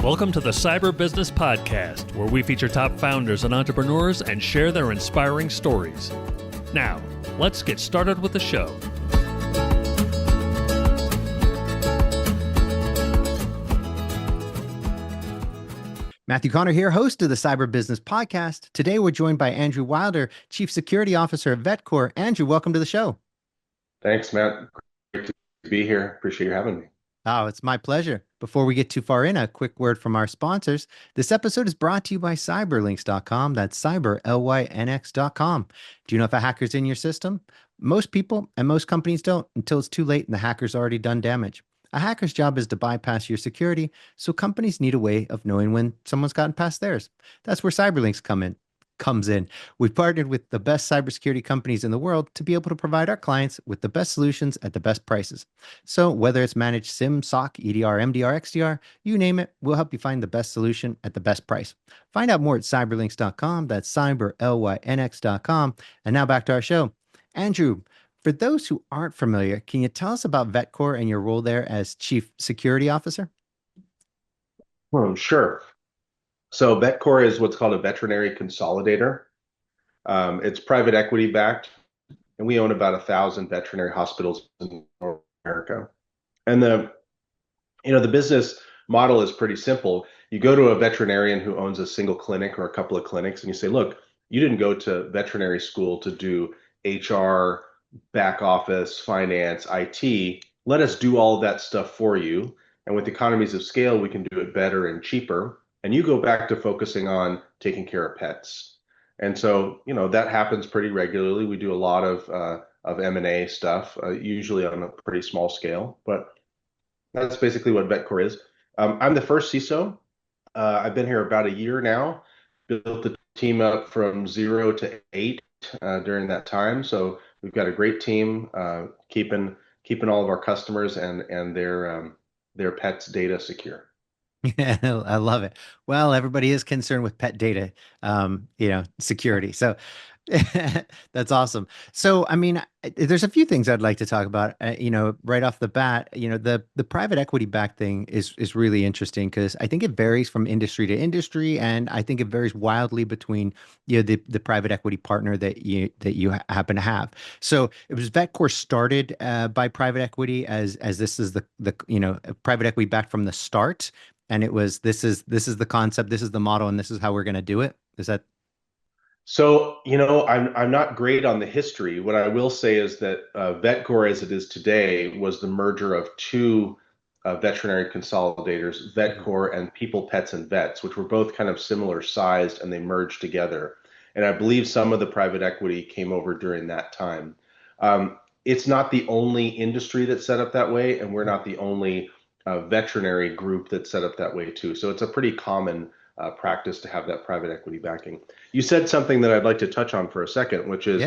Welcome to the Cyber Business Podcast, where we feature top founders and entrepreneurs and share their inspiring stories. Now, let's get started with the show. Matthew Connor here, host of the Cyber Business Podcast. Today, we're joined by Andrew Wilder, Chief Security Officer at Vetcor. Andrew, welcome to the show. Thanks, Matt. Great to be here. Appreciate you having me. Oh, it's my pleasure. Before we get too far in, a quick word from our sponsors. This episode is brought to you by cyberlinks.com. That's cyberlynx.com. Do you know if a hacker's in your system? Most people and most companies don't until it's too late and the hacker's already done damage. A hacker's job is to bypass your security, so companies need a way of knowing when someone's gotten past theirs. That's where Cyberlinks comes in. We've partnered with the best cybersecurity companies in the world to be able to provide our clients with the best solutions at the best prices. So whether it's managed SIM, SOC, EDR, MDR, XDR, you name it, we'll help you find the best solution at the best price. Find out more at cyberlinks.com. That's cyberlynx.com. And now back to our show. Andrew, for those who aren't familiar, can you tell us about Vetcor and your role there as Chief Security Officer? Sure. So Vetcor is what's called a veterinary consolidator. It's private equity backed, and we own about 1,000 veterinary hospitals in North America. And the business model is pretty simple. You go to a veterinarian who owns a single clinic or a couple of clinics, and you say, look, you didn't go to veterinary school to do HR, back office, finance, IT. Let us do all of that stuff for you. And with economies of scale, we can do it better and cheaper. And you go back to focusing on taking care of pets. And so, that happens pretty regularly. We do a lot of M&A stuff, usually on a pretty small scale, but that's basically what Vetcor is. I'm the first CISO. I've been here about a year now, built the team up from 0 to 8 during that time. So we've got a great team, keeping all of our customers and their pets' data secure. Yeah, I love it. Well, everybody is concerned with pet data, security. So that's awesome. So, there's a few things I'd like to talk about, right off the bat. The private equity backed thing is really interesting because I think it varies from industry to industry. And I think it varies wildly between, the private equity partner that you happen to have. So it was Vetcor started by private equity as this is the private equity backed from the start. And it was, this is the concept, this is the model, and this is how we're going to do it. Is that? So, I'm not great on the history. What I will say is that Vetcor, as it is today, was the merger of two veterinary consolidators, Vetcor and People, Pets, and Vets, which were both kind of similar sized, and they merged together. And I believe some of the private equity came over during that time. It's not the only industry that's set up that way, and we're not the only veterinary group that's set up that way too. So it's a pretty common practice to have that private equity backing. You said something that I'd like to touch on for a second, which is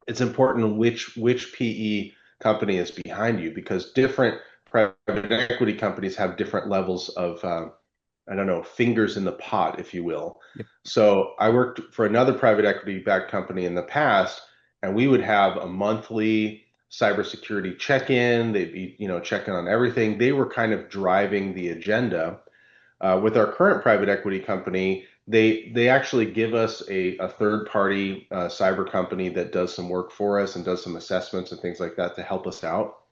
It's important which PE company is behind you, because different private equity companies have different levels of fingers in the pot, if you will. Yep. So I worked for another private equity backed company in the past, and we would have a monthly cybersecurity check-in. They'd be, checking on everything. They were kind of driving the agenda. With our current private equity company, they actually give us a third-party cyber company that does some work for us and does some assessments and things like that to help us out.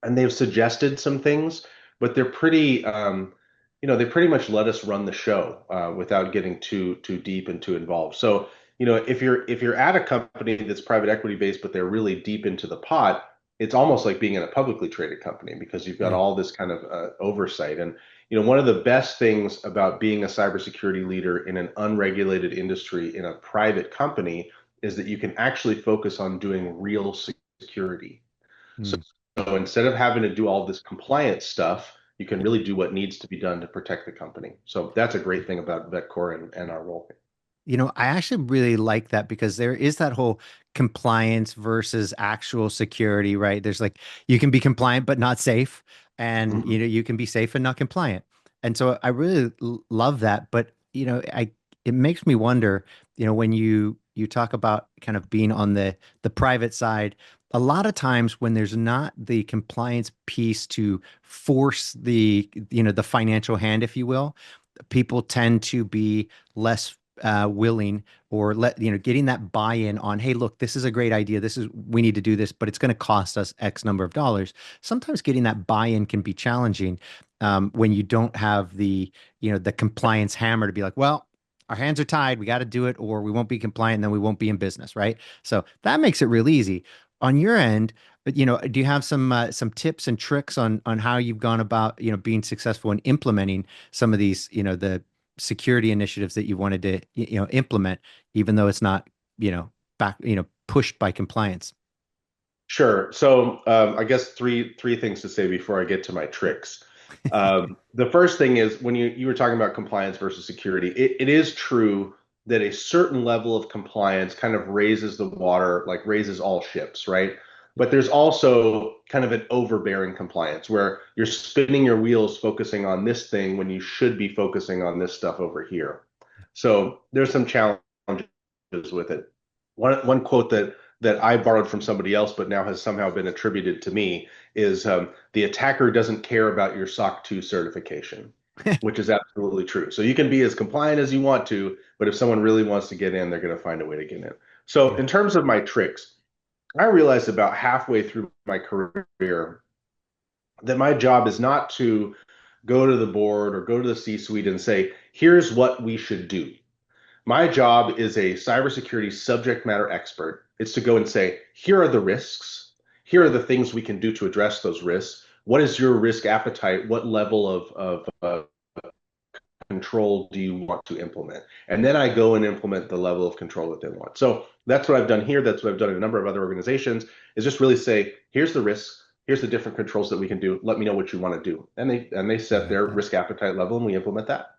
And they've suggested some things, but they're pretty, they pretty much let us run the show without getting too deep and too involved. So, if you're at a company that's private equity based, but they're really deep into the pot, it's almost like being in a publicly traded company because you've got all this kind of oversight. And one of the best things about being a cybersecurity leader in an unregulated industry in a private company is that you can actually focus on doing real security. So instead of having to do all this compliance stuff, you can really do what needs to be done to protect the company. So that's a great thing about Vetcor and our role. I actually really like that because there is that whole compliance versus actual security, right? There's you can be compliant but not safe, and you can be safe and not compliant. And so I really love that. But it makes me wonder, when you talk about kind of being on the private side, a lot of times when there's not the compliance piece to force the financial hand, if you will, people tend to be less willing or getting that buy-in on, hey, look, this is a great idea. We need to do this, but it's going to cost us X number of dollars. Sometimes getting that buy-in can be challenging when you don't have the compliance hammer to be like, well, our hands are tied. We got to do it, or we won't be compliant, and then we won't be in business, right? So that makes it real easy. On your end, but do you have some tips and tricks on how you've gone about being successful in implementing some of these the security initiatives that you wanted to implement, even though it's not back pushed by compliance? Sure. So I guess three things to say before I get to my tricks. The first thing is when you were talking about compliance versus security, it is true that a certain level of compliance kind of raises the water, like raises all ships, right? But there's also kind of an overbearing compliance where you're spinning your wheels focusing on this thing when you should be focusing on this stuff over here. So there's some challenges with it. One quote that I borrowed from somebody else, but now has somehow been attributed to me, is the attacker doesn't care about your SOC 2 certification, which is absolutely true. So you can be as compliant as you want to, but if someone really wants to get in, they're going to find a way to get in. So Yeah. in terms of my tricks, I realized about halfway through my career that my job is not to go to the board or go to the C-suite and say, here's what we should do. My job is a cybersecurity subject matter expert. It's to go and say, here are the risks. Here are the things we can do to address those risks. What is your risk appetite? What level of control do you want to implement? And then I go and implement the level of control that they want. So that's what I've done here. That's what I've done in a number of other organizations, is just really say, here's the risks. Here's the different controls that we can do. Let me know what you want to do. And they I set like their that. risk appetite level and we implement that.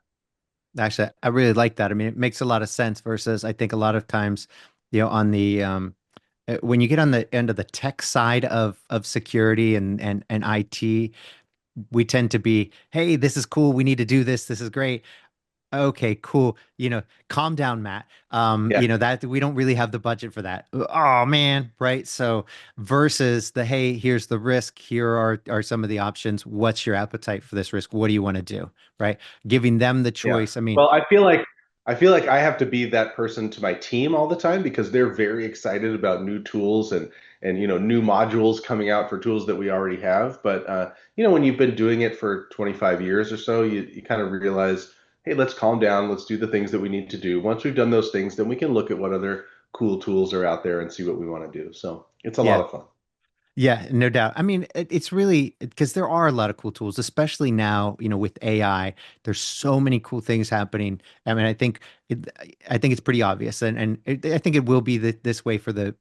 Actually, I really like that. I mean, it makes a lot of sense versus I think a lot of times, on the when you get on the end of the tech side of security and IT, we tend to be, hey, this is cool. We need to do this. This is great. Okay, cool. Calm down, Matt. Yeah. That we don't really have the budget for that. Oh man, right? So versus the, hey, here's the risk. Here are some of the options. What's your appetite for this risk? What do you want to do? Right? Giving them the Yeah. choice. I mean, Well, I feel like I have to be that person to my team all the time because they're very excited about new tools and new modules coming out for tools that we already have. But when you've been doing it for 25 years or so, you kind of realize, hey, let's calm down, let's do the things that we need to do. Once we've done those things, then we can look at what other cool tools are out there and see what we want to do. So it's a lot yeah, of fun. yeah, no doubt. I mean, it's really because there are a lot of cool tools, especially now, with AI. There's so many cool things happening. I mean, it, I think it's pretty obvious, and I think it will be this way for the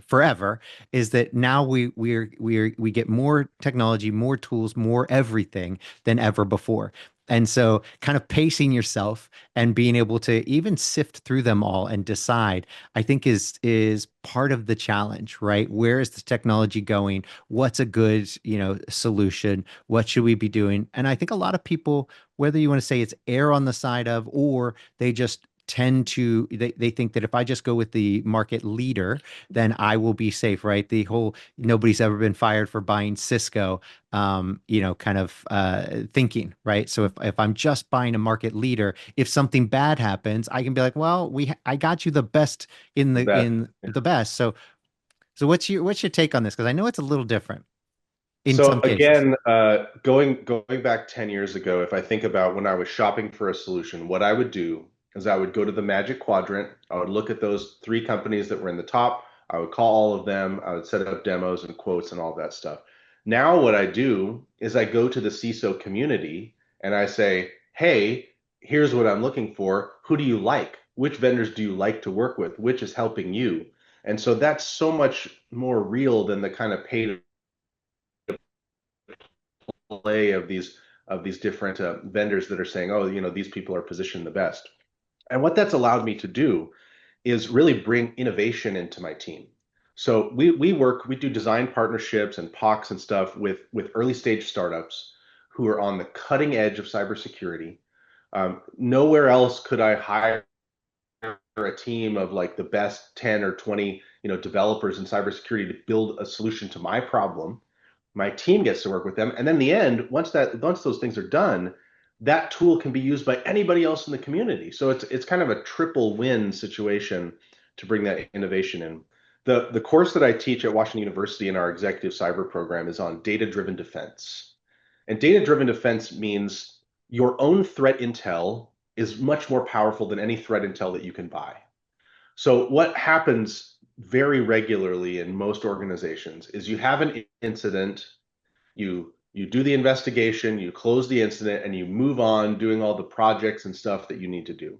forever, is that now we get more technology, more tools, more everything than ever before. And so kind of pacing yourself and being able to even sift through them all and decide, I think is part of the challenge, right? Where is the technology going? What's a good, solution? What should we be doing? And I think a lot of people, whether you want to say it's err on the side of, or they just tend to they think that if I just go with the market leader, then I will be safe, right? The whole nobody's ever been fired for buying Cisco, kind of thinking, right? So if I'm just buying a market leader, if something bad happens, I can be like, well, I got you the best in The the best. in the best. So what's your take on this? Because I know it's a little different in So some cases. again, going back 10 years ago, if I think about when I was shopping for a solution, what I would do is I would go to the Magic Quadrant. I would look at those three companies that were in the top. I would call all of them. I would set up demos and quotes and all that stuff. Now what I do is I go to the CISO community and I say, hey, here's what I'm looking for. Who do you like? Which vendors do you like to work with? Which is helping you? And so that's so much more real than the kind of pay to play of these different vendors that are saying, oh, these people are positioned the best. And what that's allowed me to do is really bring innovation into my team. So we do design partnerships and POCs and stuff with early stage startups who are on the cutting edge of cybersecurity. Nowhere else could I hire a team of like the best 10 or 20 developers in cybersecurity to build a solution to my problem. My team gets to work with them, and then in the end, once those things are done, that tool can be used by anybody else in the community. So it's kind of a triple win situation to bring that innovation in. The course that I teach at Washington University in our executive cyber program is on data-driven defense. And data-driven defense means your own threat intel is much more powerful than any threat intel that you can buy. So what happens very regularly in most organizations is you have an incident, you do the investigation, you close the incident, and you move on doing all the projects and stuff that you need to do.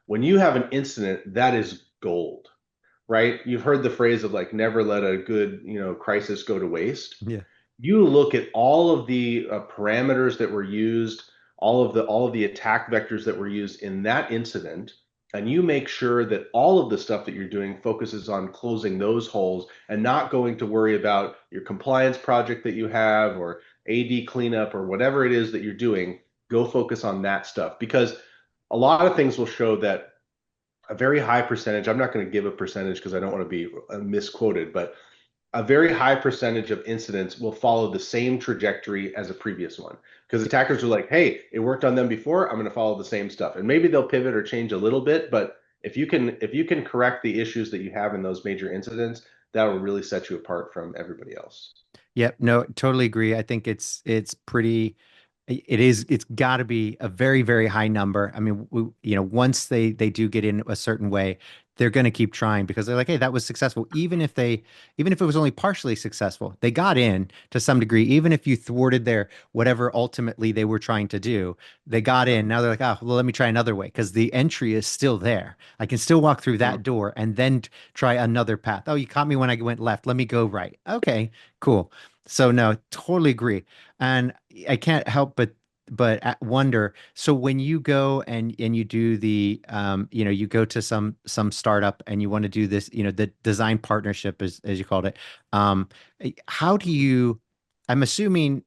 When you have an incident, that is gold, right? You've heard the phrase of like never let a good, crisis go to waste. Yeah. You look at all of the parameters that were used, all of the attack vectors that were used in that incident, and you make sure that all of the stuff that you're doing focuses on closing those holes and not going to worry about your compliance project that you have or AD cleanup or whatever it is that you're doing. Go focus on that stuff, because a lot of things will show that a very high percentage, I'm not going to give a percentage because I don't want to be misquoted, but a very high percentage of incidents will follow the same trajectory as a previous one, because attackers are like, hey, it worked on them before, I'm going to follow the same stuff. And maybe they'll pivot or change a little bit, but if you can correct the issues that you have in those major incidents, that will really set you apart from everybody else. Yep. No, totally agree. I think it's pretty. It's got to be a very, very high number. I mean, once they do get in a certain way, they're going to keep trying because they're like, hey, that was successful. Even if it was only partially successful, they got in to some degree. Even if you thwarted their whatever ultimately they were trying to do, they got in. Now they're like, oh, well, let me try another way because the entry is still there. I can still walk through that door and then try another path. Oh, you caught me when I went left. Let me go right. Okay, cool. So no, totally agree. And I can't help but wonder. So when you go and you do you go to some startup and you want to do this, the design partnership as you called it. Um, how do you? I'm assuming.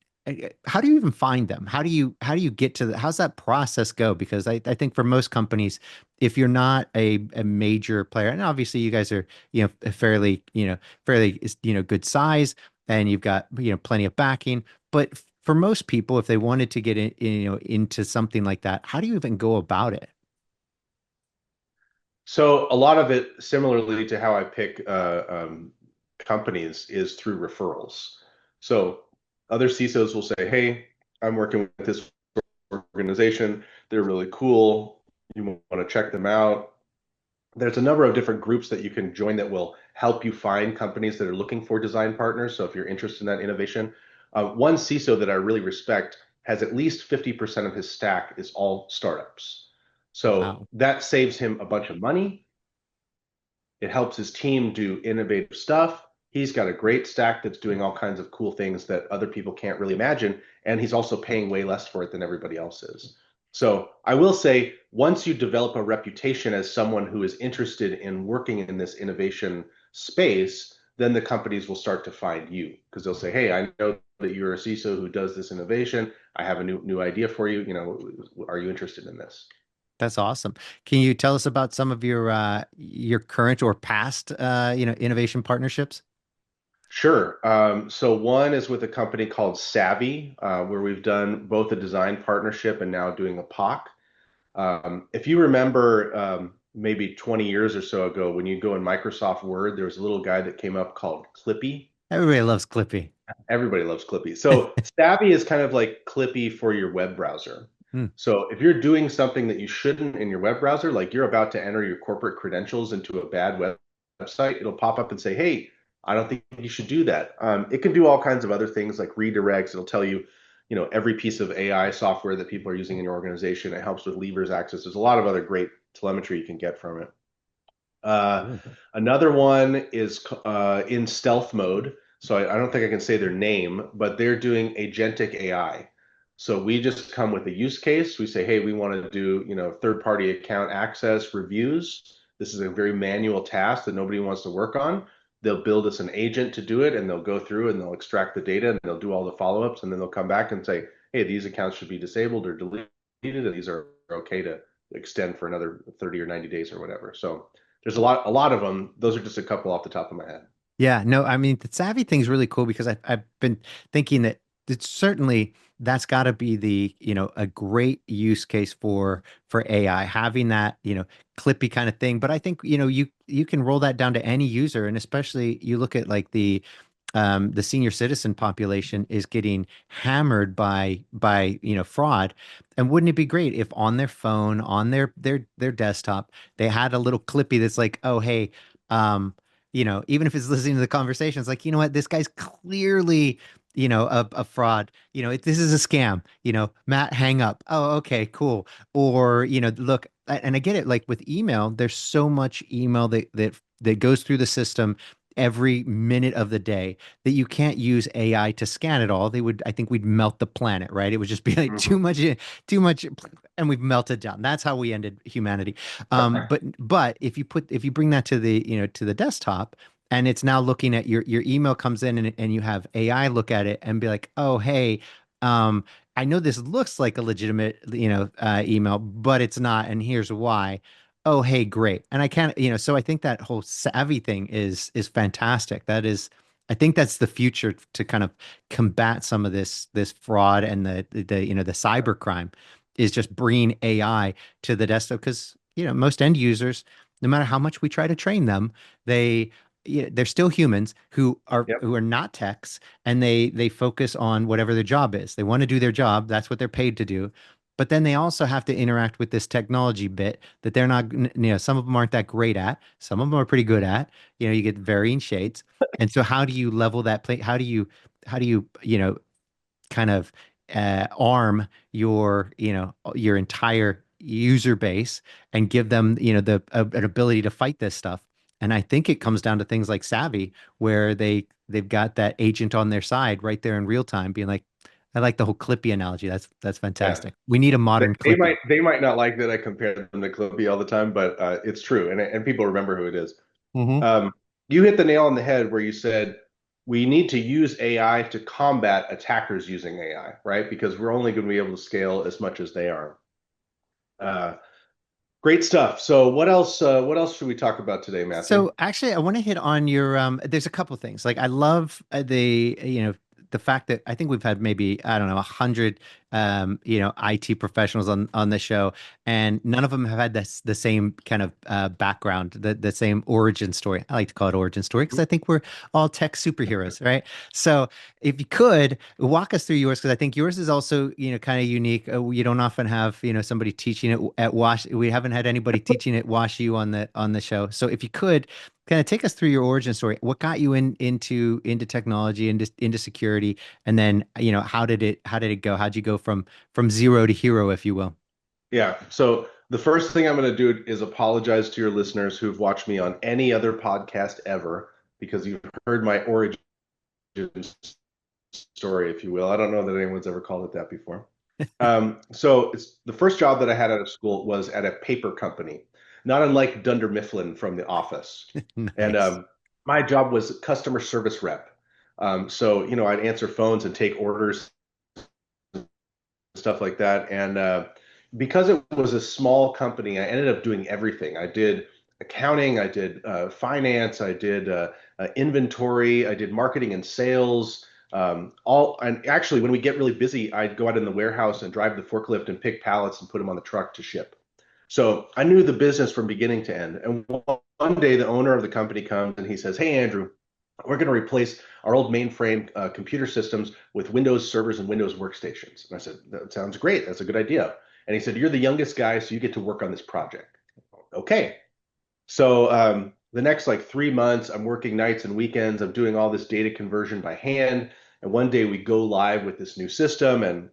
How do you even find them? How do you get to how's that process go? Because I think for most companies, if you're not a major player, and obviously you guys are, fairly, good size and you've got, plenty of backing, but for most people, if they wanted to get into something like that, how do you even go about it? So a lot of it, similarly to how I pick companies, is through referrals. So other CISOs will say, "Hey, I'm working with this organization. They're really cool. You want to check them out." There's a number of different groups that you can join that will help you find companies that are looking for design partners. So if you're interested in that innovation, one CISO that I really respect has at least 50% of his stack is all startups. So Wow. that saves him a bunch of money. It helps his team do innovative stuff. He's got a great stack that's doing all kinds of cool things that other people can't really imagine. And he's also paying way less for it than everybody else is. So I will say, once you develop a reputation as someone who is interested in working in this innovation space, then the companies will start to find you because they'll say, hey, I know that you're a CISO who does this innovation. I have a new idea for you. Are you interested in this? That's awesome. Can you tell us about some of your current or past innovation partnerships? Sure. So one is with a company called Savvy, where we've done both a design partnership and now doing a POC. If you remember, maybe 20 years or so ago, when you go in Microsoft Word, there was a little guy that came up called Clippy. Everybody loves Clippy. Everybody loves Clippy. So Savvy is kind of like Clippy for your web browser. Hmm. So if you're doing something that you shouldn't in your web browser, like you're about to enter your corporate credentials into a bad website, it'll pop up and say, hey, I don't think you should do that. It can do all kinds of other things like redirects. It'll tell you, every piece of AI software that people are using in your organization. It helps with levers access. There's a lot of other great telemetry you can get from it. Cool. Another one is in stealth mode. So I don't think I can say their name, but they're doing agentic AI. So we just come with a use case. We say, hey, we want to do, third-party account access reviews. This is a very manual task that nobody wants to work on. They'll build us an agent to do it, and they'll go through and they'll extract the data and they'll do all the follow-ups, and then they'll come back and say, hey, these accounts should be disabled or deleted, and these are okay to extend for another 30 or 90 days or whatever. So there's a lot of them. Those are just a couple off the top of my head. Yeah, no, I mean the savvy thing's really cool because I've been thinking that it's certainly that's got to be the, a great use case for AI, having that, clippy kind of thing. But I think, you can roll that down to any user, and especially you look at like the senior citizen population is getting hammered by fraud. And wouldn't it be great if on their phone, on their desktop, they had a little clippy that's like, oh, hey, um, even if it's listening to the conversation, it's like, you know what, this guy's clearly, a fraud. This is a scam. Matt, hang up. Oh, okay, cool. Or, look, and I get it. Like with email, there's so much email that goes through the system every minute of the day that you can't use AI to scan it all. I think we'd melt the planet, right? It would just be like Mhm. too much, and we've melted down. That's how we ended humanity. But if you bring that to the desktop, and it's now looking at your email comes in, and you have AI look at it and be like, oh, hey, um, I know this looks like a legitimate, email, but it's not, and here's why. Oh, hey, great. And I can't, so I think that whole savvy thing is fantastic. I think that's the future to kind of combat some of this fraud and the cyber crime is just bringing AI to the desktop because, most end users, no matter how much we try to train them, they they're still humans Yep. who are not techs, and they focus on whatever their job is. They want to do their job. That's what they're paid to do. But then they also have to interact with this technology bit that they're not, some of them aren't that great at. Some of them are pretty good at. You get varying shades. And so how do you level that play? How do you, kind of arm your entire user base and give them, an ability to fight this stuff. And I think it comes down to things like Savvy, where they've got that agent on their side right there in real time, being like, I like the whole Clippy analogy. That's Yeah. fantastic. We need a They, modern they Clippy. might they might not like that I compare them to Clippy all the time, but it's true, and people remember who it is. Hmm. Um, you hit the nail on the head where you said we need to use AI to combat attackers using AI, right? Because we're only going to be able to scale as much as they are. Uh, Great stuff. So what else? What else should we talk about today, Matthew? So actually, I want to hit on your there's a couple things. Like I love the fact that I think we've had maybe, I don't know, 100 IT professionals on the show, and none of them have had the same kind of background, the same origin story. I like to call it origin story because I think we're all tech superheroes, right? So if you could walk us through yours, because I think yours is also, kind of unique. You don't often have, somebody teaching it at Wash. We haven't had anybody teaching at Wash U on the show. So if you could kind of take us through your origin story, what got you into technology, into security, and then, how did it go? How'd you go from zero to hero, if you will? Yeah. So the first thing I'm going to do is apologize to your listeners who've watched me on any other podcast ever because you've heard my origin story, if you will. I don't know that anyone's ever called it that before. So it's the first job that I had out of school was at a paper company, not unlike Dunder Mifflin from The Office. And Nice. my job was customer service rep. So, I'd answer phones and take orders, stuff like that. And because it was a small company, I ended up doing everything. I did accounting, I did finance, I did inventory, I did marketing and sales. And actually, when we get really busy, I'd go out in the warehouse and drive the forklift and pick pallets and put them on the truck to ship. So I knew the business from beginning to end. And one day, the owner of the company comes and he says, "Hey, Andrew, we're going to replace our old mainframe computer systems with Windows servers and Windows workstations." And I said, "That sounds great. That's a good idea." And he said, "You're the youngest guy, so you get to work on this project." Okay. So the next like 3 months, I'm working nights and weekends. I'm doing all this data conversion by hand. And one day we go live with this new system, and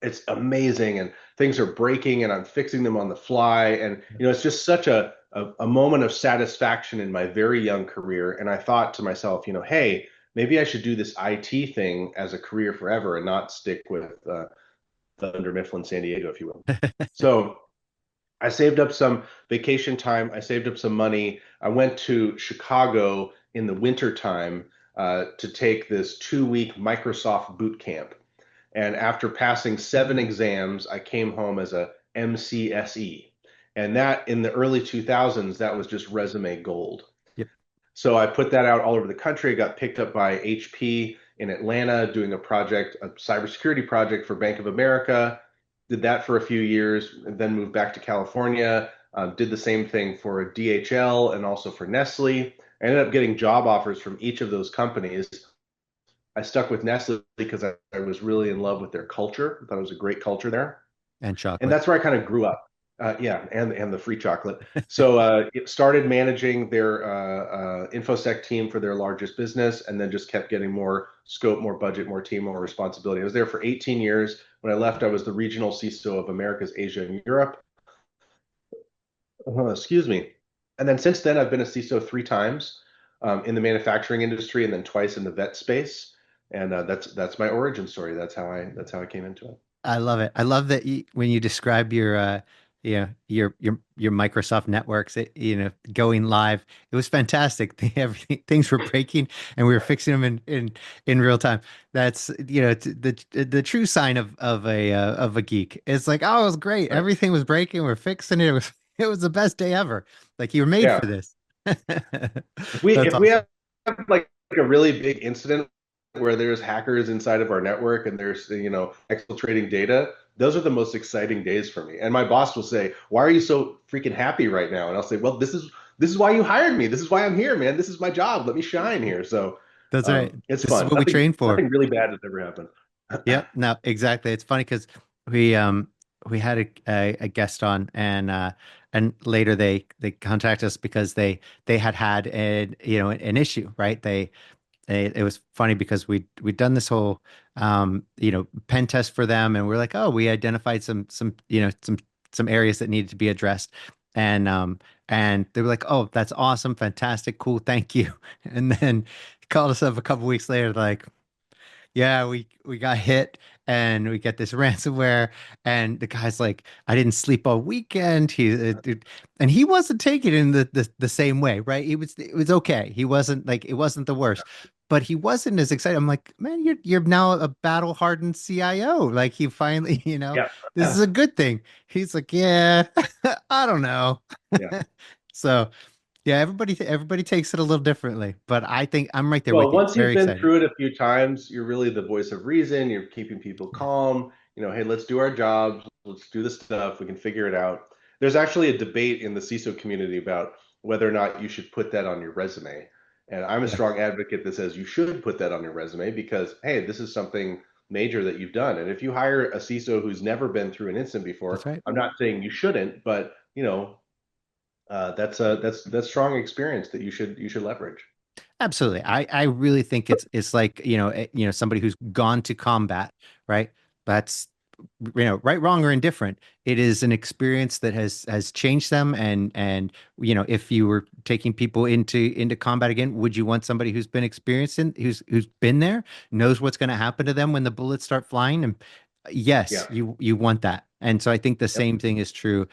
it's amazing, and things are breaking and I'm fixing them on the fly. And it's just such a moment of satisfaction in my very young career. And I thought to myself, hey, maybe I should do this IT thing as a career forever and not stick with Thunder Mifflin San Diego, if you will. So I saved up some vacation time. I saved up some money. I went to Chicago in the winter time to take this 2-week Microsoft boot camp. And after passing 7 exams, I came home as a MCSE. And that in the early 2000s, that was just resume gold. Yep. So I put that out all over the country. I got picked up by HP in Atlanta doing a project, a cybersecurity project for Bank of America. Did that for a few years, and then moved back to California. Did the same thing for DHL and also for Nestle. I ended up getting job offers from each of those companies. I stuck with Nestle because I was really in love with their culture. I thought it was a great culture there. And And chocolate. that's where I kind of grew up. Yeah, and the free chocolate. So it started managing their infosec team for their largest business, and then just kept getting more scope, more budget, more team, more responsibility. I was there for 18 years. When I left, I was the regional CISO of Americas, Asia, and Europe. Excuse me. And then since then, I've been a CISO 3 times in the manufacturing industry, and then twice in the vet space. And that's my origin story. That's how I came into it. I love it. I love that when you describe your your Microsoft networks, going live, it was fantastic. Everything, things were breaking, and we were fixing them in real time. That's the true sign of a geek. It's like, oh, it was great. Right. Everything was breaking. We're fixing it. It was the best day ever. Like you were made for Yeah. this. If we That's if we awesome. have like a really big incident where there's hackers inside of our network and there's exfiltrating data, those are the most exciting days for me. And my boss will say, "Why are you so freaking happy right now?" And I'll say, "Well, this is why you hired me. This is why I'm here, man. This is my job. Let me shine here." So That's right. it's This is fun. what we Nothing train for. nothing really bad has ever happened. Yep. No, exactly. It's funny because we um we had a guest on and later they contacted us because they had an issue, right? It was funny because we'd done this whole pen test for them, and we're like, oh, we identified some areas that needed to be addressed. And they were like, oh, that's awesome, fantastic, cool, thank you. And then called us up a couple weeks later, like, yeah, we got hit and we get this ransomware, and the guy's like, I didn't sleep all weekend. And he wasn't taking it in the same way, right? It was okay. He wasn't like it wasn't the worst, but he wasn't as excited. I'm like, man, you're now a battle hardened CIO. Like he finally, Yeah. this is a good thing. He's like, yeah, I don't know. Yeah. So yeah, everybody takes it a little differently, but I think I'm right there Well, with you. once you've Very been excited. through it a few times, you're really the voice of reason. You're keeping people calm. Hey, let's do our jobs. Let's do the stuff. We can figure it out. There's actually a debate in the CISO community about whether or not you should put that on your resume. And I'm a Yeah, strong advocate that says you should put that on your resume because, hey, this is something major that you've done. And if you hire a CISO who's never been through an incident that's before, right. I'm not saying you shouldn't, but that's strong experience that you should leverage. Absolutely. I really think it's like, somebody who's gone to combat, right? That's right, wrong, or indifferent. It is an experience that has changed them and if you were taking people into combat again, would you want somebody who's been experienced who's been there, knows what's going to happen to them when the bullets start flying? And yes, Yeah. you want that. And so I think the Yep. same thing is true,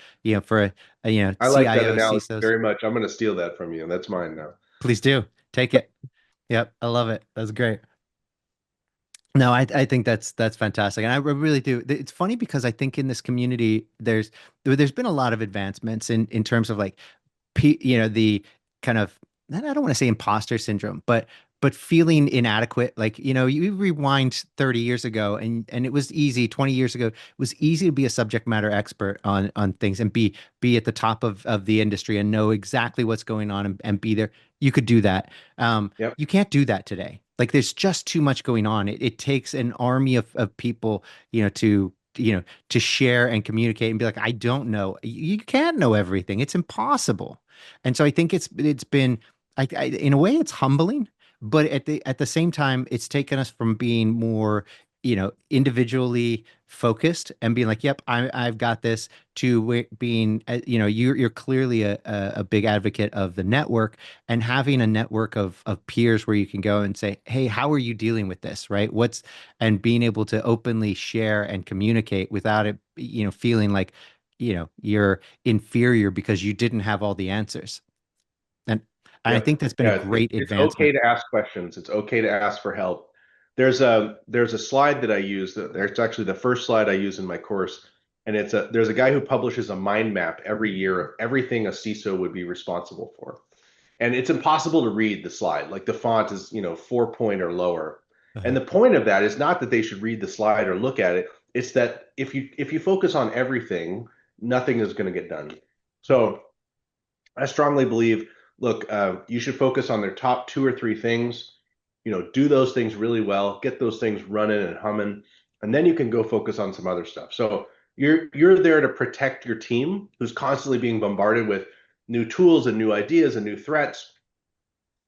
for I like that CIOs, analogy CISOs. very much. I'm going to steal that from you. That's mine now. Please do take it. Yep, I love it. That's great. No, I think that's fantastic, and I really do. It's funny because I think in this community, there's been a lot of advancements in terms of like, the kind of, I don't want to say imposter syndrome, but feeling inadequate. Like, you rewind 30 years ago, and it was easy. 20 years ago, it was easy to be a subject matter expert on things and be at the top of the industry and know exactly what's going on and be there. You could do that. Yep. You can't do that today. Like there's just too much going on. It takes an army of people, to share and communicate and be like, I don't know. You can't know everything. It's impossible. And so I think it's been, in a way, it's humbling, but at the same time, it's taken us from being more, individually focused and being like, yep, I've got this, to being, you're clearly a big advocate of the network and having a network of peers where you can go and say, hey, how are you dealing with this, right? And being able to openly share and communicate without it, feeling like, you're inferior because you didn't have all the answers. And I Yep. think that's been a Yeah. It's great it's okay advancement. to ask questions. It's okay to ask for help. There's a slide that I use. It's actually the first slide I use in my course. and there's a guy who publishes a mind map every year of everything a CISO would be responsible for. And it's impossible to read the slide. Like the font is, 4 point or lower. And Uh-huh. the point of that is not that they should read the slide or look at it. It's that if you focus on everything, nothing is going to get done. So I strongly believe, look, you should focus on their top two or three things. Do those things really well, get those things running and humming, and then you can go focus on some other stuff. So you're there to protect your team, who's constantly being bombarded with new tools and new ideas and new threats.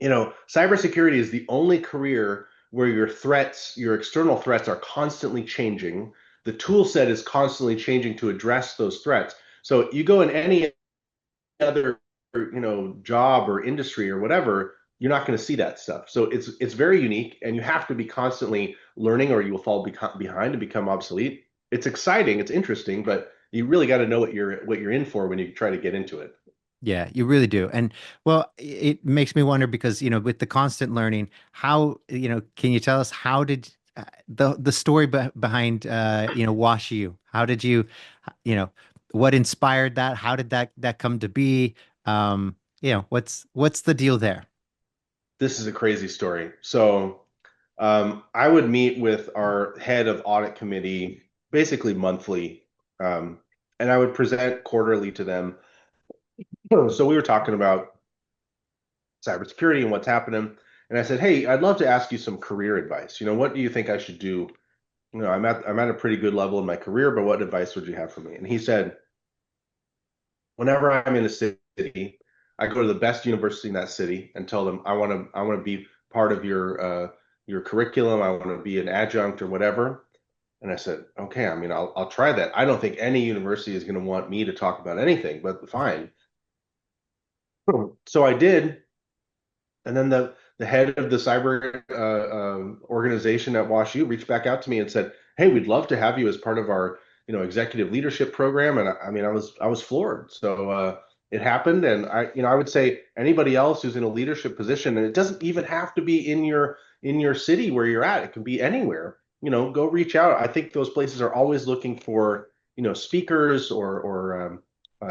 Cybersecurity is the only career where your threats, your external threats, are constantly changing. The tool set is constantly changing to address those threats. So you go in any other job or industry or whatever, you're not going to see that stuff. So it's very unique, and you have to be constantly learning, or you will fall behind and become obsolete. It's exciting, it's interesting, but you really got to know what you're in for when you try to get into it. Yeah, you really do. And well, it makes me wonder because, with the constant learning, how, can you tell us how did the story behind Wash U? How did you know, what inspired that? How did that come to be? What's the deal there? This is a crazy story. So I would meet with our head of audit committee basically monthly, um, and I would present quarterly to them. So we were talking about cybersecurity and what's happening. And I said, "Hey, I'd love to ask you some career advice. What do you think I should do? I'm at a pretty good level in my career, but what advice would you have for me?" And he said, "Whenever I'm in a city, I go to the best university in that city and tell them I want to be part of your curriculum. I want to be an adjunct or whatever." And I said, "Okay, I mean, I'll try that. I don't think any university is going to want me to talk about anything, but fine." So I did. And then the head of the cyber organization at WashU reached back out to me and said, "Hey, we'd love to have you as part of our executive leadership program." And I mean, I was floored. So it happened, and I would say anybody else who's in a leadership position, and it doesn't even have to be in your city where you're at. It can be anywhere. Go reach out. I think those places are always looking for speakers or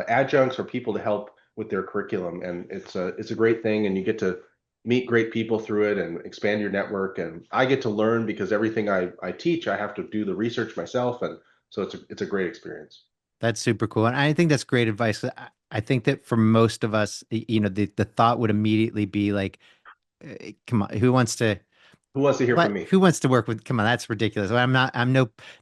adjuncts or people to help with their curriculum, and it's a great thing, and you get to meet great people through it and expand your network. And I get to learn because everything I teach, I have to do the research myself. And so it's a great experience. That's super cool. And I think that's great advice. I think that for most of us, the thought would immediately be like, come on, Who wants to hear from me? who wants to work with, come on, that's ridiculous. I'm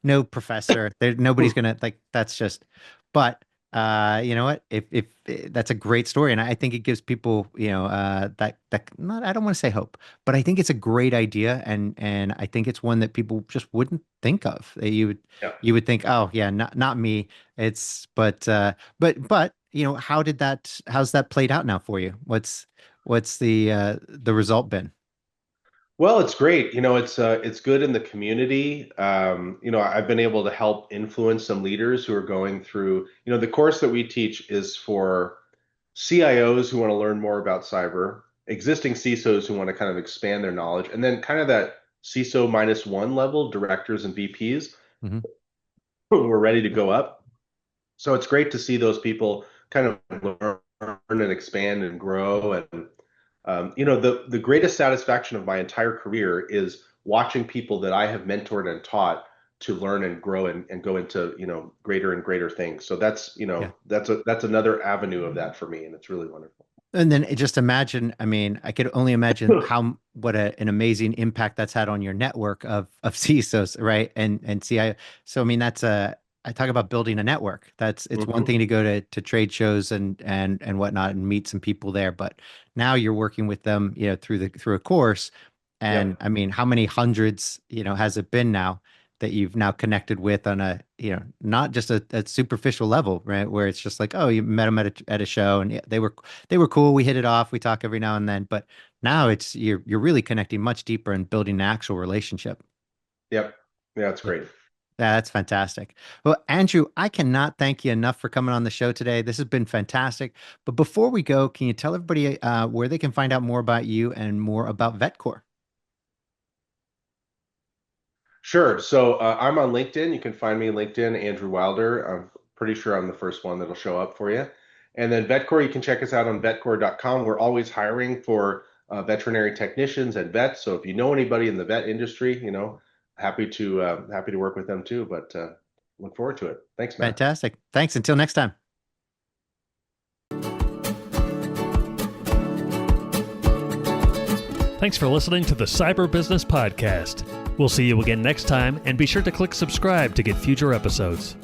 no professor. Nobody's gonna like, that's just, but you know what? If that's a great story. And I think it gives people, that not, I don't want to say hope, but I think it's a great idea. And I think it's one that people just wouldn't think of. That Yeah. you would think, oh yeah, not me. It's, but how's that played out now for you? What's the result been? Well, it's great. It's good in the community. I've been able to help influence some leaders who are going through, the course that we teach is for CIOs who want to learn more about cyber, existing CISOs who want to kind of expand their knowledge, and then kind of that CISO minus one level, directors and VPs Hmm. who are ready to go up. So it's great to see those people kind of learn and expand and grow. And the greatest satisfaction of my entire career is watching people that I have mentored and taught to learn and grow and go into greater and greater things. So that's Yeah. that's another avenue of that for me, and it's really wonderful. And then just imagine, I mean, I could only imagine what an amazing impact that's had on your network of CISOs, right? And CIO. So I mean, I talk about building a network. It's one Hmm. thing to go to trade shows and whatnot and meet some people there, but now you're working with them, through a course. And Yep. I mean, how many hundreds, has it been now that you've now connected with on a, not just a superficial level, right? Where it's just like, oh, you met them at a show and yeah, they were cool. We hit it off. We talk every now and then, but now it's you're really connecting much deeper and building an actual relationship. Yep. Yeah, it's Yeah, great. that's fantastic. Well, Andrew, I cannot thank you enough for coming on the show today. This has been fantastic. But before we go, can you tell everybody where they can find out more about you and more about Vetcor? Sure. So I'm on LinkedIn. You can find me on LinkedIn, Andrew Wilder. pretty sure I'm the first one that'll show up for you. And then Vetcor, you can check us out on vetcor.com. We're always hiring for veterinary technicians and vets. So if you know anybody in the vet industry, happy to work with them too. But look forward to it. Thanks, Matt. Fantastic. Thanks. Until next time. Thanks for listening to the Cyber Business Podcast. We'll see you again next time, and be sure to click subscribe to get future episodes.